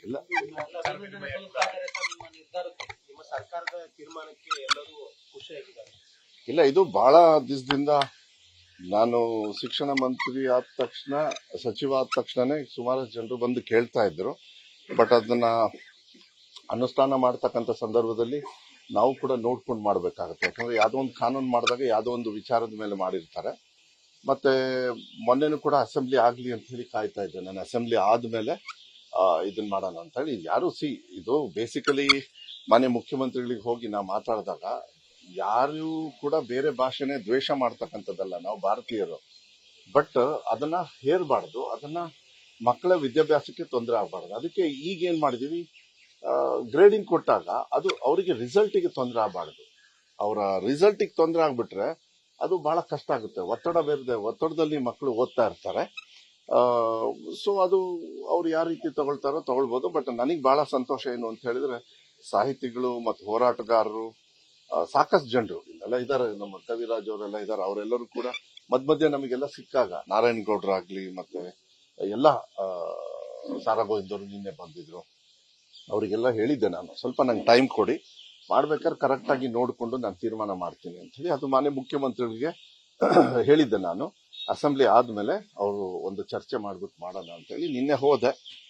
ಇಲ್ಲ. ಸರ್ಕಾರದ ತೀರ್ಮಾನಕ್ಕೆ ಎಲ್ಲರೂ ಖುಷಿಯಾಗಿದ್ದಾರೆ. ಇಲ್ಲ, ಇದು ಬಹಳ ದಿವಸದಿಂದ ನಾನು ಶಿಕ್ಷಣ ಮಂತ್ರಿ ಆದ ತಕ್ಷಣ, ಸಚಿವ ಆದ ತಕ್ಷಣನೇ ಸುಮಾರು ಜನರು ಬಂದು ಕೇಳ್ತಾ ಇದ್ರು. ಬಟ್ ಅದನ್ನ ಅನುಷ್ಠಾನ ಮಾಡ್ತಕ್ಕಂಥ ಸಂದರ್ಭದಲ್ಲಿ ನಾವು ಕೂಡ ನೋಡ್ಕೊಂಡು ಮಾಡ್ಬೇಕಾಗುತ್ತೆ. ಯಾಕಂದ್ರೆ ಯಾವುದೋ ಒಂದು ಕಾನೂನು ಮಾಡಿದಾಗ ಯಾವುದೋ ಒಂದು ವಿಚಾರದ ಮೇಲೆ ಮಾಡಿರ್ತಾರೆ. ಮತ್ತೆ ಮೊನ್ನೆನೂ ಕೂಡ ಅಸೆಂಬ್ಲಿ ಆಗ್ಲಿ ಅಂತ ಹೇಳಿ ಕಾಯ್ತಾ ಇದ್ದೆ ನಾನು. ಅಸೆಂಬ್ಲಿ ಆದ್ಮೇಲೆ ಇದನ್ನ ಮಾಡೋಣ ಅಂತ ಹೇಳಿ. ಯಾರು ಇದು ಬೇಸಿಕಲಿ ಮಾನ್ಯ ಮುಖ್ಯಮಂತ್ರಿಗಳಿಗೆ ಹೋಗಿ ನಾವು ಮಾತಾಡಿದಾಗ ಯಾರು ಕೂಡ ಬೇರೆ ಭಾಷೆನೇ ದ್ವೇಷ ಮಾಡ್ತಕ್ಕಂಥದ್ದಲ್ಲ, ನಾವು ಭಾರತೀಯರು. ಬಟ್ ಅದನ್ನ ಹೇರಬಾರ್ದು, ಅದನ್ನ ಮಕ್ಕಳ ವಿದ್ಯಾಭ್ಯಾಸಕ್ಕೆ ತೊಂದರೆ ಆಗಬಾರ್ದು. ಅದಕ್ಕೆ ಈಗ ಏನ್ ಮಾಡಿದೀವಿ, ಗ್ರೇಡಿಂಗ್ ಕೊಟ್ಟಾಗ ಅದು ಅವರಿಗೆ ರಿಸಲ್ಟಿಗೆ ತೊಂದರೆ ಆಗಬಾರ್ದು. ಅವರ ರಿಸಲ್ಟಿಗೆ ತೊಂದರೆ ಆಗ್ಬಿಟ್ರೆ ಅದು ಬಹಳ ಕಷ್ಟ ಆಗುತ್ತೆ. ಒತ್ತಡ ಬೇರೆ, ಒತ್ತಡದಲ್ಲಿ ಮಕ್ಕಳು ಓದ್ತಾ ಇರ್ತಾರೆ. ಸೊ ಅದು ಅವ್ರು ಯಾವ ರೀತಿ ತಗೊಳ್ತಾರೋ ತಗೊಳ್ಬೋದು. ಬಟ್ ನನಗೆ ಬಹಳ ಸಂತೋಷ ಏನು ಅಂತ ಹೇಳಿದ್ರೆ, ಸಾಹಿತಿಗಳು ಮತ್ತು ಹೋರಾಟಗಾರರು ಸಾಕಷ್ಟು ಜನರು ಇಲ್ಲೆಲ್ಲ ಇದ್ದಾರೆ. ನಮ್ಮ ಕವಿರಾಜ್ ಅವರೆಲ್ಲ ಇದ್ದಾರೆ. ಅವರೆಲ್ಲರೂ ಕೂಡ ಮಧ್ಯ ನಮಗೆಲ್ಲ ಸಿಕ್ಕಾಗ, ನಾರಾಯಣಗೌಡರಾಗ್ಲಿ ಮತ್ತೆ ಎಲ್ಲ ಸಾರಾಗೋವಿಂದವರು ನಿನ್ನೆ ಬಂದಿದ್ರು. ಅವರಿಗೆಲ್ಲ ಹೇಳಿದ್ದೆ ನಾನು, ಸ್ವಲ್ಪ ನಂಗೆ ಟೈಮ್ ಕೊಡಿ, ಮಾಡ್ಬೇಕಾದ್ರೆ ಕರೆಕ್ಟ್ ಆಗಿ ನೋಡಿಕೊಂಡು ನಾನು ತೀರ್ಮಾನ ಮಾಡ್ತೀನಿ ಅಂತ ಹೇಳಿ. ಅದು ಮಾನ್ಯ ಮುಖ್ಯಮಂತ್ರಿಗಳಿಗೆ ಹೇಳಿದ್ದೆ ನಾನು. ಅಸೆಂಬ್ಲಿ ಆದ್ಮೇಲೆ ಅವರು ಒಂದು ಚರ್ಚೆ ಮಾಡ್ಬಿಟ್ಟು ಮಾಡೋಣ ಅಂತ ಹೇಳಿ ನಿನ್ನೆ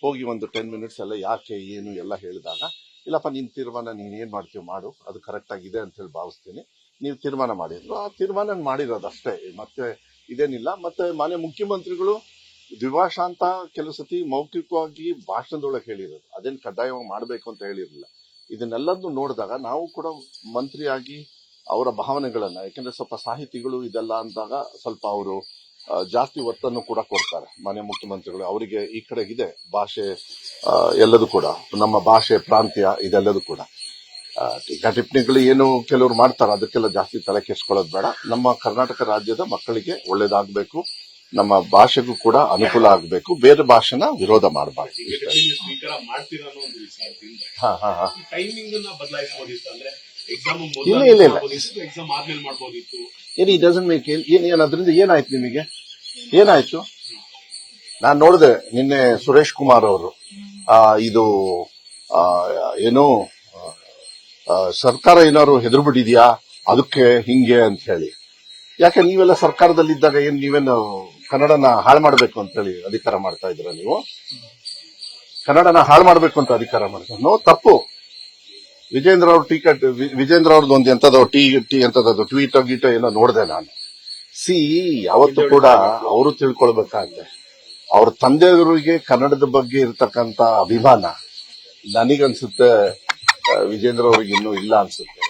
ಹೋಗಿ ಒಂದು 10 ಮಿನಿಟ್ಸ್ ಎಲ್ಲ ಯಾಕೆ ಏನು ಎಲ್ಲ ಹೇಳಿದಾಗ, ಇಲ್ಲಪ್ಪ ನಿನ್ ತೀರ್ಮಾನ ನೀನ್ ಏನ್ ಮಾಡ್ತೀವಿ ಮಾಡು, ಅದು ಕರೆಕ್ಟ್ ಆಗಿದೆ ಅಂತ ಹೇಳಿ ಭಾವಿಸ್ತೀನಿ, ನೀವು ತೀರ್ಮಾನ ಮಾಡಿದ್ರು. ಆ ತೀರ್ಮಾನ ಮಾಡಿರೋದು ಅಷ್ಟೇ, ಮತ್ತೆ ಇದೇನಿಲ್ಲ. ಮತ್ತೆ ಮಾನ್ಯ ಮುಖ್ಯಮಂತ್ರಿಗಳು ದ್ವಿಭಾಷಾ ಅಂತ ಕೆಲವು ಸತಿ ಮೌಖಿಕವಾಗಿ ಭಾಷಣದೊಳಗೆ ಹೇಳಿರೋದು, ಅದೇನು ಕಡ್ಡಾಯವಾಗಿ ಮಾಡಬೇಕು ಅಂತ ಹೇಳಿರಲಿಲ್ಲ. ಇದನ್ನೆಲ್ಲದನ್ನು ನೋಡಿದಾಗ ನಾವು ಕೂಡ ಮಂತ್ರಿಯಾಗಿ ಅವರ ಭಾವನೆಗಳನ್ನ, ಯಾಕಂದ್ರೆ ಸ್ವಲ್ಪ ಸಾಹಿತಿಗಳು ಇದೆಲ್ಲ ಅಂದಾಗ ಸ್ವಲ್ಪ ಅವರು ಜಾಸ್ತಿ ಒತ್ತನ್ನು ಕೂಡ ಕೊಡ್ತಾರೆ ಮಾನ್ಯ ಮುಖ್ಯಮಂತ್ರಿಗಳು. ಅವರಿಗೆ ಈ ಕಡೆಗಿದೆ ಭಾಷೆ, ಎಲ್ಲದೂ ಕೂಡ ನಮ್ಮ ಭಾಷೆ, ಪ್ರಾಂತ್ಯ ಇದೆಲ್ಲದೂ ಕೂಡ. ಟೀಕಾ ಟಿಪ್ಪಣಿಗಳು ಏನು ಕೆಲವರು ಮಾಡ್ತಾರೆ, ಅದಕ್ಕೆಲ್ಲ ಜಾಸ್ತಿ ತಲೆ ಕೆಡಿಸ್ಕೊಳ್ಳೋದು ಬೇಡ. ನಮ್ಮ ಕರ್ನಾಟಕ ರಾಜ್ಯದ ಮಕ್ಕಳಿಗೆ ಒಳ್ಳೇದಾಗಬೇಕು, ನಮ್ಮ ಭಾಷೆಗೂ ಕೂಡ ಅನುಕೂಲ ಆಗಬೇಕು, ಬೇರೆ ಭಾಷೆನ ವಿರೋಧ ಮಾಡಬಾರ್ದು. ಅದರಿಂದ ಏನಾಯ್ತು ನಿಮಗೆ? ಏನಾಯ್ತು? ನಾನ್ ನೋಡಿದೆ ನಿನ್ನೆ ಸುರೇಶ್ ಕುಮಾರ್ ಅವರು ಇದು ಏನು ಸರ್ಕಾರ ಏನಾದ್ರು ಹೆದರು ಬಿಟ್ಟಿದ್ಯಾ ಅದಕ್ಕೆ ಹಿಂಗೆ ಅಂತ ಹೇಳಿ. ಯಾಕೆ ನೀವೆಲ್ಲ ಸರ್ಕಾರದಲ್ಲಿದ್ದಾಗ ಏನ್ ನೀವೇನು ಕನ್ನಡನ ಹಾಳು ಮಾಡ್ಬೇಕು ಅಂತ ಹೇಳಿ ಅಧಿಕಾರ ಮಾಡ್ತಾ ಇದ್ರ? ನೀವು ಕನ್ನಡನ ಹಾಳು ಮಾಡ್ಬೇಕು ಅಂತ ಅಧಿಕಾರ ಮಾಡ್ತಾರೆ. ನೋ, ತಪ್ಪು. ವಿಜೇಂದ್ರ ಅವ್ರದ್ದು ಒಂದು ಎಂತದೋ ಎಂತದ್ದು ಟ್ವೀಟ್ ಗೀಟ ಏನೋ ನೋಡಿದೆ ನಾನು. ಯಾವತ್ತು ಕೂಡ ಅವರು ತಿಳ್ಕೊಳ್ಬೇಕಾಗತ್ತೆ, ಅವ್ರ ತಂದೆಯವರಿಗೆ ಕನ್ನಡದ ಬಗ್ಗೆ ಇರತಕ್ಕಂತ ಅಭಿಮಾನ ನನಗನ್ಸುತ್ತೆ ವಿಜೇಂದ್ರ ಅವ್ರಿಗೆ ಇನ್ನೂ ಇಲ್ಲ ಅನ್ಸುತ್ತೆ.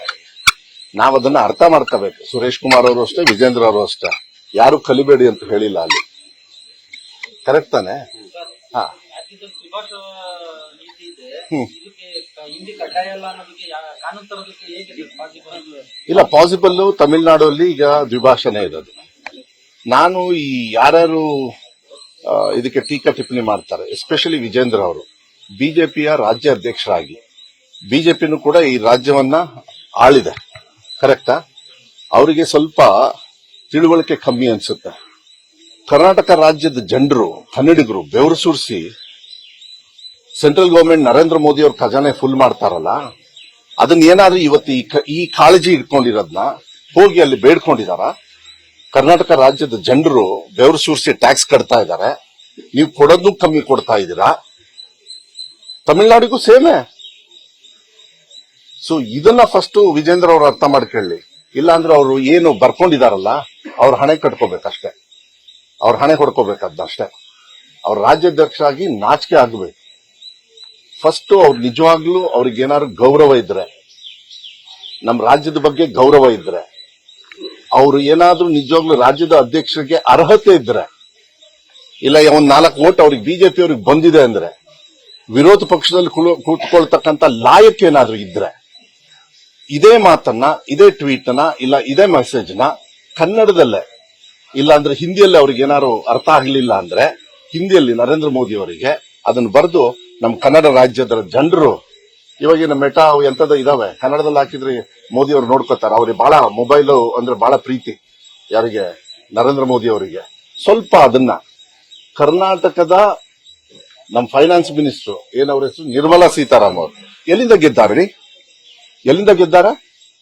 ನಾವ್ ಅದನ್ನ ಅರ್ಥ ಮಾಡ್ಕೋಬೇಕು. ಸುರೇಶ್ ಕುಮಾರ್ ಅವರು ಅಷ್ಟೇ, ವಿಜೇಂದ್ರ ಅವರು ಅಷ್ಟೇ, ಯಾರು ಕಲಿಬೇಡಿ ಅಂತ ಹೇಳಿಲ್ಲ ಅಲ್ಲಿ. ಕರೆಕ್ಟ್ ತಾನೆ? ಹಾ, ಇಲ್ಲ, ಪಾಸಿಬಲ್. ತಮಿಳುನಾಡಲ್ಲಿ ಈಗ ದ್ವಿಭಾಷೆನೇ ಇರೋದು. ನಾನು ಈ ಯಾರ್ಯಾರು ಇದಕ್ಕೆ ಟೀಕಾ ಟಿಪ್ಪಣಿ ಮಾಡ್ತಾರೆ, ಎಸ್ಪೆಷಲಿ ವಿಜೇಂದ್ರ ಅವರು ಬಿಜೆಪಿಯ ರಾಜ್ಯ ಅಧ್ಯಕ್ಷರಾಗಿ, ಬಿಜೆಪಿನೂ ಕೂಡ ಈ ರಾಜ್ಯವನ್ನ ಆಳಿದೆ, ಕರೆಕ್ಟಾ? ಅವರಿಗೆ ಸ್ವಲ್ಪ ತಿಳುವಳಿಕೆ ಕಮ್ಮಿ ಅನ್ಸುತ್ತೆ. ಕರ್ನಾಟಕ ರಾಜ್ಯದ ಜನರು, ಕನ್ನಡಿಗರು ಬೆವರು ಸುರಿಸಿ ಸೆಂಟ್ರಲ್ ಗವರ್ಮೆಂಟ್ ನರೇಂದ್ರ ಮೋದಿ ಅವ್ರ ಖಜಾನೆ ಫುಲ್ ಮಾಡ್ತಾರಲ್ಲ, ಅದನ್ನ ಏನಾದ್ರೂ ಇವತ್ತು ಈ ಕಾಳಜಿ ಇಟ್ಕೊಂಡಿರೋದನ್ನ ಹೋಗಿ ಅಲ್ಲಿ ಬೇಡ್ಕೊಂಡಿದಾರ? ಕರ್ನಾಟಕ ರಾಜ್ಯದ ಜನರು ಬೆವರು ಸುರಿಸಿ ಟ್ಯಾಕ್ಸ್ ಕಟ್ತಾ ಇದ್ದಾರೆ, ನೀವು ಕೊಡೋದು ಕಮ್ಮಿ ಕೊಡ್ತಾ ಇದ್ದೀರಾ. ತಮಿಳುನಾಡಿಗೂ ಸೇಮೆ. ಸೊ ಇದನ್ನ ಫಸ್ಟ್ ವಿಜೇಂದ್ರ ಅವರು ಅರ್ಥ ಮಾಡ್ಕೊಳ್ಳಿ. ಇಲ್ಲಾಂದ್ರೆ ಅವರು ಏನು ಬರ್ಕೊಂಡಿದಾರಲ್ಲ, ಅವ್ರ ಹಣೆ ಕಟ್ಕೋಬೇಕಷ್ಟೇ, ಅವ್ರ ಹಣೆ ಹೊಡ್ಕೋಬೇಕಷ್ಟೇ. ಅವ್ರ ರಾಜ್ಯಾಧ್ಯಕ್ಷರಾಗಿ ನಾಚಿಕೆ ಆಗಬೇಕು. ಫಸ್ಟ್ ಅವ್ರು ನಿಜವಾಗ್ಲೂ ಅವ್ರಿಗೇನಾದ್ರು ಗೌರವ ಇದ್ರೆ, ನಮ್ಮ ರಾಜ್ಯದ ಬಗ್ಗೆ ಗೌರವ ಇದ್ರೆ, ಅವರು ಏನಾದ್ರೂ ನಿಜವಾಗ್ಲೂ ರಾಜ್ಯದ ಅಧ್ಯಕ್ಷರಿಗೆ ಅರ್ಹತೆ ಇದ್ರೆ, ಇಲ್ಲ ಒಂದ್ 4 ವೋಟ್ ಅವ್ರಿಗೆ ಬಿಜೆಪಿ ಅವ್ರಿಗೆ ಬಂದಿದೆ ಅಂದ್ರೆ, ವಿರೋಧ ಪಕ್ಷದಲ್ಲಿ ಕೂತ್ಕೊಳ್ತಕ್ಕಂಥ ಲಾಯಕ್ ಏನಾದ್ರೂ ಇದ್ರೆ, ಇದೇ ಮಾತನ್ನ, ಇದೇ ಟ್ವೀಟ್ ನ, ಇಲ್ಲ ಇದೇ ಮೆಸೇಜ್ ನ ಕನ್ನಡದಲ್ಲೇ, ಇಲ್ಲ ಅಂದ್ರೆ ಹಿಂದಿಯಲ್ಲಿ ಅವ್ರಿಗೆ ಏನಾದ್ರು ಅರ್ಥ ಆಗ್ಲಿಲ್ಲ ಅಂದ್ರೆ ಹಿಂದಿಯಲ್ಲಿ ನರೇಂದ್ರ ಮೋದಿ ಅವರಿಗೆ ಅದನ್ನ ಬರೆದು ನಮ್ಮ ಕನ್ನಡ ರಾಜ್ಯದ ಜನರು, ಇವಾಗಿನ ಮೆಟಾ ಎಂತದ ಇದಾವೆ, ಕನ್ನಡದಲ್ಲಿ ಹಾಕಿದ್ರೆ ಮೋದಿ ಅವರು ನೋಡ್ಕೋತಾರೆ. ಅವ್ರಿಗೆ ಬಹಳ ಮೊಬೈಲ್ ಅಂದ್ರೆ ಬಹಳ ಪ್ರೀತಿ, ಯಾರಿಗೆ? ನರೇಂದ್ರ ಮೋದಿ ಅವರಿಗೆ. ಸ್ವಲ್ಪ ಅದನ್ನ ಕರ್ನಾಟಕದ ನಮ್ಮ ಫೈನಾನ್ಸ್ ಮಿನಿಸ್ಟರ್ ಏನವ್ರ ಹೆಸರು ನಿರ್ಮಲಾ ಸೀತಾರಾಮ್ ಅವರು ಎಲ್ಲಿಂದ ಗೆದ್ದಾರ್ರಿ? ಎಲ್ಲಿಂದ ಗೆದ್ದಾರ?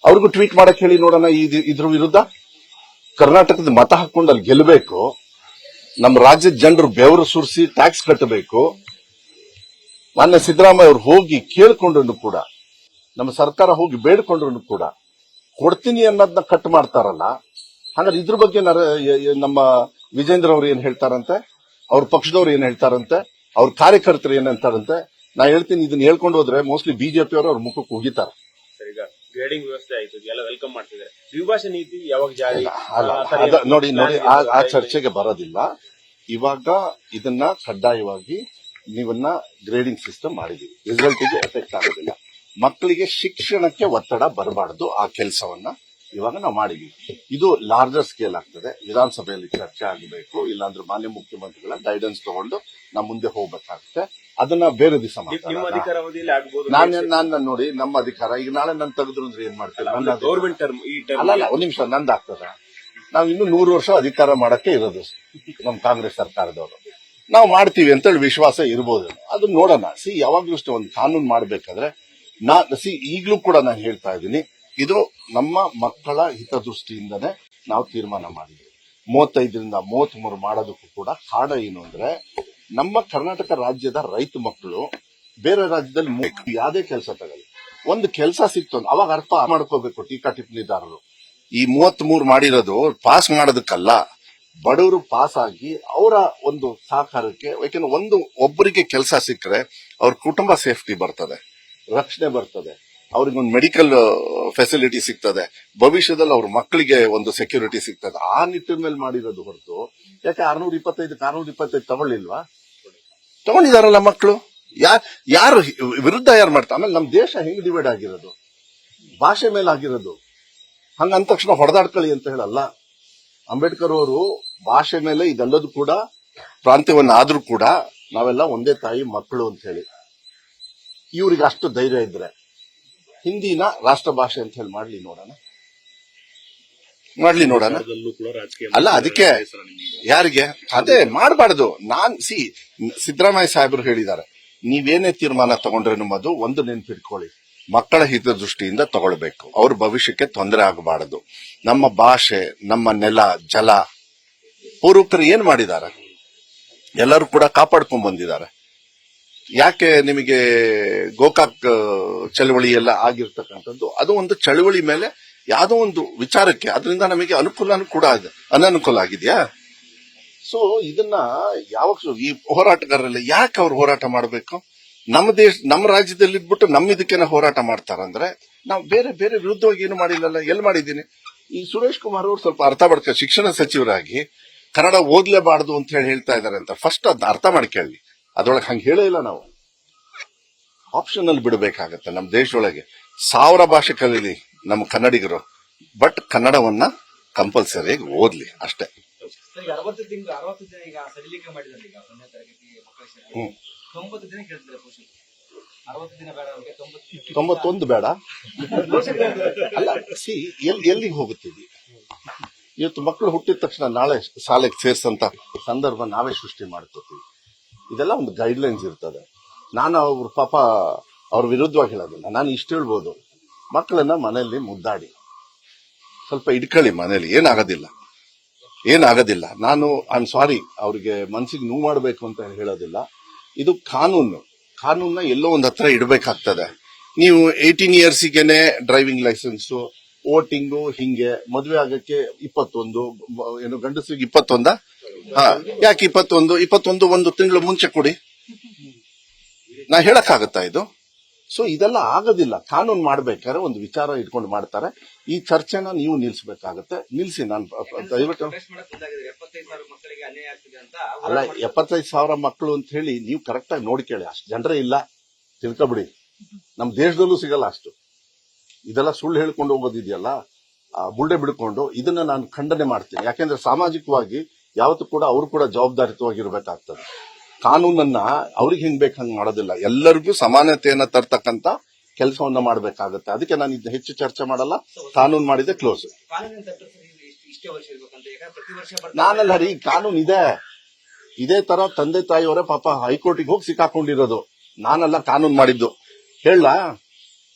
ಅವ್ರಿಗೂ ಟ್ವೀಟ್ ಮಾಡಕ್ ಹೇಳಿ ನೋಡೋಣ. ಇದ್ರ ವಿರುದ್ಧ ಕರ್ನಾಟಕದ ಮತ ಹಾಕೊಂಡು ಅಲ್ಲಿ ಗೆಲ್ಲಬೇಕು. ನಮ್ಮ ರಾಜ್ಯದ ಜನರು ಬೆವರು ಸುರಿಸಿ ಟ್ಯಾಕ್ಸ್ ಕಟ್ಟಬೇಕು. ಮಾನ್ಯ ಸಿದ್ದರಾಮಯ್ಯ ಅವರು ಹೋಗಿ ಕೇಳ್ಕೊಂಡ್ರು ಕೂಡ, ನಮ್ಮ ಸರ್ಕಾರ ಹೋಗಿ ಬೇಡ್ಕೊಂಡ್ರು ಕೂಡ ಕೊಡ್ತೀನಿ ಅನ್ನೋದನ್ನ ಕಟ್ ಮಾಡ್ತಾರಲ್ಲ. ಹಾಗಾದ್ರೆ ಇದ್ರ ಬಗ್ಗೆ ನಮ್ಮ ವಿಜೇಂದ್ರ ಅವರು ಏನ್ ಹೇಳ್ತಾರಂತೆ, ಅವ್ರ ಪಕ್ಷದವ್ರು ಏನ್ ಹೇಳ್ತಾರಂತೆ, ಅವ್ರ ಕಾರ್ಯಕರ್ತರು ಏನ್ ಹೇಳ್ತಾರಂತೆ? ನಾ ಹೇಳ್ತೀನಿ, ಇದನ್ನ ಹೇಳ್ಕೊಂಡು ಹೋದ್ರೆ ಮೋಸ್ಟ್ಲಿ ಬಿಜೆಪಿ ಅವರು ಅವ್ರ ಮುಖಕ್ಕೆ ಹೋಗಿತಾರೆ. ಈಗ ಗ್ರೇಡಿಂಗ್ ವ್ಯವಸ್ಥೆ ಆಯ್ತು, ಎಲ್ಲ ವೆಲ್ಕಮ್ ಮಾಡ್ತಿದ್ದಾರೆ. ದ್ವಿಭಾಷಾ ನೀತಿ ಯಾವಾಗ ಜಾರಿ? ನೋಡಿ ಆ ಚರ್ಚೆಗೆ ಬರೋದಿಲ್ಲ. ಇವಾಗ ಇದನ್ನ ಕಡ್ಡಾಯವಾಗಿ ನೀವನ್ನ ಗ್ರೇಡಿಂಗ್ ಸಿಸ್ಟಮ್ ಮಾಡಿದೀವಿ. ರಿಸಲ್ಟ್ಗೆ ಎಫೆಕ್ಟ್ ಆಗೋದಿಲ್ಲ. ಮಕ್ಕಳಿಗೆ ಶಿಕ್ಷಣಕ್ಕೆ ಒತ್ತಡ ಬರಬಾರದು. ಆ ಕೆಲಸವನ್ನ ಇವಾಗ ನಾವು ಮಾಡಿದೀವಿ. ಇದು ಲಾರ್ಜರ್ ಸ್ಕೇಲ್ ಆಗ್ತದೆ. ವಿಧಾನಸಭೆಯಲ್ಲಿ ಚರ್ಚೆ ಆಗಬೇಕು, ಇಲ್ಲಾಂದ್ರೆ ಮಾನ್ಯ ಮುಖ್ಯಮಂತ್ರಿಗಳ ಗೈಡೆನ್ಸ್ ತಗೊಂಡು ನಾವು ಮುಂದೆ ಹೋಗ್ಬೇಕಾಗುತ್ತೆ. ಅದನ್ನ ಬೇರೆ ದಿವಸ ನಿಮ್ಮ ಅಧಿಕಾರಾವಧಿಯಲ್ಲಿ ಆಗ್ಬೋದು. ನಾನು ನೋಡಿ, ನಮ್ಮ ಅಧಿಕಾರ ಈಗ ನಾಳೆ ನಾನು ತೆಗೆದ್ರು ಅಂದ್ರೆ ಏನ್ ಮಾಡ್ತೇವೆ? ಗೌರ್ಮೆಂಟ್ ಟರ್ಮ್ ಈ ಟರ್ಮ್ ಅಲ್ಲ, ಒಂದ್ ನಿಮಿಷ, ನಂದಾಗ್ತದ. ನಾವು ಇನ್ನು 100 ವರ್ಷ ಅಧಿಕಾರ ಮಾಡಕ್ಕೆ ಇರೋದು ನಮ್ಮ ಕಾಂಗ್ರೆಸ್ ಸರ್ಕಾರದವರು. ನಾವು ಮಾಡ್ತೀವಿ ಅಂತೇಳಿ ವಿಶ್ವಾಸ ಇರ್ಬೋದು. ಅದನ್ನ ನೋಡೋಣ. ಯಾವಾಗ್ಲೂ ಅಷ್ಟೇ ಒಂದು ಕಾನೂನು ಮಾಡ್ಬೇಕಾದ್ರೆ ಈಗಲೂ ಕೂಡ ನಾನು ಹೇಳ್ತಾ ಇದ್ದೀನಿ, ಇದು ನಮ್ಮ ಮಕ್ಕಳ ಹಿತದೃಷ್ಟಿಯಿಂದನೇ ನಾವು ತೀರ್ಮಾನ ಮಾಡಿದ್ವಿ. 35ರಿಂದ 33 ಮಾಡೋದಕ್ಕೂ ಕೂಡ ಕಾರಣ ಏನು ಅಂದ್ರೆ, ನಮ್ಮ ಕರ್ನಾಟಕ ರಾಜ್ಯದ ರೈತ ಮಕ್ಕಳು ಬೇರೆ ರಾಜ್ಯದಲ್ಲಿ ಯಾವುದೇ ಕೆಲಸ ತಗೊಳ್ಳಿ, ಒಂದು ಕೆಲಸ ಸಿಕ್ತು ಅವಾಗ ಅರ್ಥ ಮಾಡ್ಕೋಬೇಕು ಟೀಕಾ ಟಿಪ್ಪಣಿದಾರರು. ಈ 33 ಮಾಡಿರೋದು ಪಾಸ್ ಮಾಡೋದಕ್ಕಲ್ಲ, ಬಡವರು ಪಾಸ್ ಆಗಿ ಅವರ ಒಂದು ಸಹಕಾರಕ್ಕೆ. ಯಾಕೆಂದ್ರೆ ಒಬ್ಬರಿಗೆ ಕೆಲಸ ಸಿಕ್ಕರೆ ಅವ್ರ ಕುಟುಂಬ ಸೇಫ್ಟಿ ಬರ್ತದೆ, ರಕ್ಷಣೆ ಬರ್ತದೆ, ಅವ್ರಿಗೊಂದು ಮೆಡಿಕಲ್ ಫೆಸಿಲಿಟಿ ಸಿಗ್ತದೆ, ಭವಿಷ್ಯದಲ್ಲಿ ಅವ್ರ ಮಕ್ಕಳಿಗೆ ಒಂದು ಸೆಕ್ಯೂರಿಟಿ ಸಿಗ್ತದೆ. ಆ ನಿಟ್ಟಿನಲ್ಲಿ ಮಾಡಿರೋದು ಹೊರತು, ಯಾಕೆ 625 ತಗೊಳ್ಳಿಲ್ವಾ? ತಗೊಂಡಿದಾರಲ್ಲ ಮಕ್ಕಳು. ಯಾರು ವಿರುದ್ಧ ಯಾರು ಮಾಡ್ತಾರೆ? ಆಮೇಲೆ ನಮ್ಮ ದೇಶ ಹೆಂಗ್ ಡಿವೈಡ್ ಆಗಿರೋದು? ಭಾಷೆ ಮೇಲೆ ಆಗಿರೋದು. ಹಂಗಂದ ತಕ್ಷಣ ಹೊಡೆದಾಡ್ಕೊಳ್ಳಿ ಅಂತ ಹೇಳಲ್ಲ. ಅಂಬೇಡ್ಕರ್ ಅವರು ಭಾಷೆ ಮೇಲೆ ಇದೆಲ್ಲದೂ ಕೂಡ ಪ್ರಾಂತ್ಯವನ್ನ ಆದ್ರೂ ಕೂಡ ನಾವೆಲ್ಲ ಒಂದೇ ತಾಯಿ ಮಕ್ಕಳು ಅಂತ ಹೇಳಿ. ಇವ್ರಿಗೆ ಅಷ್ಟು ಧೈರ್ಯ ಇದ್ರೆ ಹಿಂದಿನ ರಾಷ್ಟ್ರ ಭಾಷೆ ಅಂತ ಹೇಳಿ ಮಾಡ್ಲಿ ನೋಡೋಣ. ಅಲ್ಲ, ಅದಕ್ಕೆ ಯಾರಿಗೆ ಅದೇ ಮಾಡಬಾರ್ದು. ಸಿದ್ದರಾಮಯ್ಯ ಸಾಹೇಬರು ಹೇಳಿದ್ದಾರೆ, ನೀವೇನೇ ತೀರ್ಮಾನ ತಗೊಂಡ್ರೆ ನಮ್ಮದು ಒಂದು ನೆನ್ಪಿಟ್ಕೊಳ್ಳಿ, ಮಕ್ಕಳ ಹಿತದೃಷ್ಟಿಯಿಂದ ತಗೊಳ್ಬೇಕು. ಅವ್ರ ಭವಿಷ್ಯಕ್ಕೆ ತೊಂದರೆ ಆಗಬಾರದು. ನಮ್ಮ ಭಾಷೆ, ನಮ್ಮ ನೆಲ, ಜಲ, ಪೂರ್ವಕರು ಏನ್ ಮಾಡಿದ್ದಾರೆ ಎಲ್ಲರೂ ಕೂಡ ಕಾಪಾಡ್ಕೊಂಡ್ ಬಂದಿದ್ದಾರೆ. ಯಾಕೆ ನಿಮಗೆ ಗೋಕಾಕ್ ಚಳವಳಿ ಎಲ್ಲ ಆಗಿರ್ತಕ್ಕಂಥದ್ದು, ಅದು ಒಂದು ಚಳವಳಿ ಮೇಲೆ ಯಾವುದೋ ಒಂದು ವಿಚಾರಕ್ಕೆ, ಅದರಿಂದ ನಮಗೆ ಅನುಕೂಲನೂ ಕೂಡ ಅನನುಕೂಲ ಆಗಿದೆಯಾ? ಸೊ ಇದನ್ನ ಯಾವಾಗ ಈ ಹೋರಾಟಗಾರರಲ್ಲಿ ಯಾಕೆ ಅವ್ರು ಹೋರಾಟ ಮಾಡಬೇಕು? ನಮ್ಮ ರಾಜ್ಯದಲ್ಲಿ ಇದ್ಬಿಟ್ಟು ನಮ್ಮ ಇದಕ್ಕೇನ ಹೋರಾಟ ಮಾಡ್ತಾರಂದ್ರೆ, ನಾವು ಬೇರೆ ಬೇರೆ ವಿರುದ್ಧವಾಗಿ ಏನು ಮಾಡಿಲ್ಲಲ್ಲ. ಎಲ್ಲಿ ಮಾಡಿದ್ದೀನಿ? ಈ ಸುರೇಶ್ ಕುಮಾರ್ ಅವರು ಸ್ವಲ್ಪ ಅರ್ಥ ಮಾಡ್ಕೊ, ಶಿಕ್ಷಣ ಸಚಿವರಾಗಿ ಕನ್ನಡ ಓದ್ಲೇಬಾರದು ಅಂತ ಹೇಳ್ತಾ ಇದಾರೆ ಅಂತ ಫಸ್ಟ್ ಅದನ್ನ ಅರ್ಥ ಮಾಡ್ಕೊಳ್ಳಿ. ಅದ್ರೊಳಗೆ ಹಂಗೆ ಹೇಳೇ ಇಲ್ಲ. ನಾವು ಆಪ್ಷನ್ ಅಲ್ಲಿ ಬಿಡಬೇಕಾಗತ್ತೆ. ನಮ್ಮ ದೇಶದೊಳಗೆ 1000 ಭಾಷೆ ಕಲೀಲಿ ನಮ್ಮ ಕನ್ನಡಿಗರು, ಬಟ್ ಕನ್ನಡವನ್ನ ಕಂಪಲ್ಸರಿ ಓದ್ಲಿ ಅಷ್ಟೇ. 60 ದಿನ ಈಗ ಸಡಿಲಿಕೆ ಮಾಡಿದ್ದಾರೆ. ಈಗ 1ನೇ ತರಗತಿ ಮಕ್ಕಳ 90 ದಿನ ಕೇಳ್ತಾರೆ ಪೋಷಕರು. 60 ದಿನ ಬೇಡ, 91 ಬೇಡ. ಅಲ್ಲ, ಎಲ್ಲಿಗೆ ಹೋಗುತ್ತಿದ್ವಿ? ಇವತ್ತು ಮಕ್ಕಳು ಹುಟ್ಟಿದ ತಕ್ಷಣ ನಾಳೆ ಶಾಲೆಗೆ ಸೇರ್ಸಂತ ಸಂದರ್ಭ ನಾವೇ ಸೃಷ್ಟಿ ಮಾಡ್ಕೋತೀವಿ. ಇದೆಲ್ಲ ಒಂದು ಗೈಡ್ಲೈನ್ಸ್ ಇರ್ತದೆ. ನಾನು ಅವ್ರ ಪಾಪ ಅವ್ರ ವಿರುದ್ಧವಾಗಿ ಹೇಳೋದಿಲ್ಲ. ನಾನು ಇಷ್ಟು ಹೇಳ್ಬೋದು, ಮಕ್ಕಳನ್ನ ಮನೆಯಲ್ಲಿ ಮುದ್ದಾಡಿ ಸ್ವಲ್ಪ ಇಟ್ಕೊಳ್ಳಿ, ಮನೇಲಿ ಏನಾಗೋದಿಲ್ಲ. ನಾನು ಐ ಆಮ್ ಸಾರಿ, ಅವ್ರಿಗೆ ಮನ್ಸಿಗೆ ನೋವು ಮಾಡಬೇಕು ಅಂತ ಹೇಳೋದಿಲ್ಲ. ಇದು ಕಾನೂನ್ನ ಎಲ್ಲೋ ಒಂದ್ ಹತ್ರ ಇಡಬೇಕಾಗ್ತದೆ. ನೀವು 18 ಇಯರ್ಸಿಗೆನೆ ಡ್ರೈವಿಂಗ್ ಲೈಸೆನ್ಸು, ವೋಟಿಂಗು, ಹಿಂಗೆ ಮದುವೆ ಆಗಕ್ಕೆ 21, ಏನು ಗಂಡಸರಿಗೆ 21. ಯಾಕೆ 21 ಒಂದು ತಿಂಗಳು ಮುಂಚೆ ಕೊಡಿ. ನಾ ಹೇಳಕ್ಕಾಗತ್ತಾ ಇದು? ಸೊ ಇದೆಲ್ಲ ಆಗೋದಿಲ್ಲ. ಕಾನೂನು ಮಾಡ್ಬೇಕಾದ್ರೆ ಒಂದು ವಿಚಾರ ಇಟ್ಕೊಂಡು ಮಾಡ್ತಾರೆ. ಈ ಚರ್ಚೆನ ನೀವು ನಿಲ್ಸಬೇಕಾಗತ್ತೆ. ನಿಲ್ಸಿ. ನಾನು ದಯವಿಟ್ಟು ಅಲ್ಲ, 75,000 ಮಕ್ಕಳು ಅಂತ ಹೇಳಿ ನೀವು ಕರೆಕ್ಟ್ ಆಗಿ ನೋಡ್ಕೇಳಿ. ಅಷ್ಟು ಜನರೇ ಇಲ್ಲ, ತಿಳ್ಕೊಬಿಡಿ. ನಮ್ಮ ದೇಶದಲ್ಲೂ ಸಿಗಲ್ಲ ಅಷ್ಟು. ಇದೆಲ್ಲ ಸುಳ್ಳು ಹೇಳ್ಕೊಂಡು ಹೋಗೋದಿದೆಯಲ್ಲ, ಬುಳ್ಳೆ ಬಿಡ್ಕೊಂಡು, ಇದನ್ನ ನಾನು ಖಂಡನೆ ಮಾಡ್ತೀನಿ. ಯಾಕೆಂದ್ರೆ ಸಾಮಾಜಿಕವಾಗಿ ಯಾವತ್ತೂ ಕೂಡ ಅವರು ಕೂಡ ಜವಾಬ್ದಾರಿತವಾಗಿರ್ಬೇಕಾಗ್ತದೆ. ಕಾನೂನನ್ನ ಅವ್ರಿಗೆ ಹೆಂಗ್ ಬೇಕು ಹಂಗ್ ಮಾಡೋದಿಲ್ಲ. ಎಲ್ಲರಿಗೂ ಸಮಾನತೆಯನ್ನ ತರ್ತಕ್ಕಂತ ಕೆಲಸವನ್ನ ಮಾಡ್ಬೇಕಾಗತ್ತೆ. ಅದಕ್ಕೆ ನಾನು ಇದನ್ನ ಹೆಚ್ಚು ಚರ್ಚೆ ಮಾಡಲ್ಲ. ಕಾನೂನು ಮಾಡಿದೆ ಕ್ಲೋಸ್. ನಾನಲ್ಲ ರೀ, ಕಾನೂನು ಇದೆ. ಇದೇ ತರ ತಂದೆ ತಾಯಿಯವರೇ ಪಾಪ ಹೈಕೋರ್ಟಿಗೆ ಹೋಗಿ ಸಿಕ್ಕಾಕೊಂಡಿರೋದು. ನಾನೆಲ್ಲ ಕಾನೂನು ಮಾಡಿದ್ದು ಹೇಳ.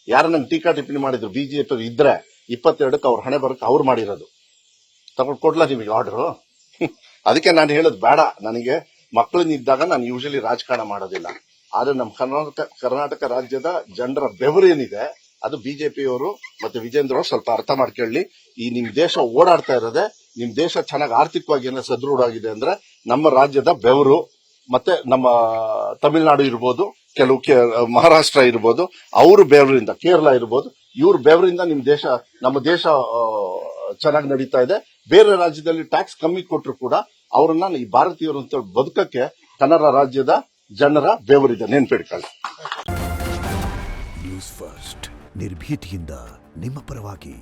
ಯಾರ ನಂಗೆ ಟೀಕಾ ಟಿಪ್ಪಣಿ ಮಾಡಿದ್ರು ಬಿಜೆಪಿ ಇದ್ರೆ 22ಕ್ಕೆ ಅವ್ರ ಹಣೆ ಬರಕ್ಕೆ ಅವ್ರು ಮಾಡಿರೋದು. ತಗೊಂಡು ಕೊಡ್ಲಾ ನಿಮಗೆ ಆರ್ಡರ್? ಅದಕ್ಕೆ ನಾನು ಹೇಳೋದು ಬೇಡ. ನನಗೆ ಮಕ್ಕಳನ್ನಿದ್ದಾಗ ನಾನು ಯೂಶಲಿ ರಾಜಕಾರಣ ಮಾಡೋದಿಲ್ಲ. ಆದ್ರೆ ನಮ್ಮ ಕರ್ನಾಟಕ ರಾಜ್ಯದ ಜನರ ಬೆವರೇನಿದೆ ಅದು ಬಿಜೆಪಿಯವರು ಮತ್ತೆ ವಿಜೇಂದ್ರ ಅವರು ಸ್ವಲ್ಪ ಅರ್ಥ ಮಾಡ್ಕೊಳ್ಳಿ. ಈ ನಿಮ್ ದೇಶ ಓಡಾಡ್ತಾ ಇರೋದೇ, ನಿಮ್ ದೇಶ ಚೆನ್ನಾಗಿ ಆರ್ಥಿಕವಾಗಿ ಏನೋ ಸದೃಢ ಆಗಿದೆ ಅಂದ್ರೆ ನಮ್ಮ ರಾಜ್ಯದ ಬೆವರು. ಮತ್ತೆ ನಮ್ಮ ತಮಿಳುನಾಡು ಇರ್ಬೋದು, ಕೆಲವು ಮಹಾರಾಷ್ಟ್ರ ಇರ್ಬೋದು, ಅವರು ಬೆವರಿಂದ, ಕೇರಳ ಇರ್ಬೋದು, ಇವ್ರ ಬೆವರಿಂದ ನಮ್ಮ ದೇಶ ಚೆನ್ನಾಗಿ ನಡೀತಾ ಇದೆ. ಬೇರೆ ರಾಜ್ಯದಲ್ಲಿ ಟ್ಯಾಕ್ಸ್ ಕಮ್ಮಿ ಕೊಟ್ಟರು ಕೂಡ ಅವರನ್ನ ಈ ಭಾರತೀಯರು ಅಂತ ಬದುಕಕ್ಕೆ ಕನ್ನಡ ರಾಜ್ಯದ ಜನರ ಬೆವರಿದೆ, ನೆನ್ಪಿಡ್ಕೊಳ್ಳಿ. ನ್ಯೂಸ್ ಫಸ್ಟ್ ನಿರ್ಭೀತಿಯಿಂದ ನಿಮ್ಮ ಪರವಾಗಿ.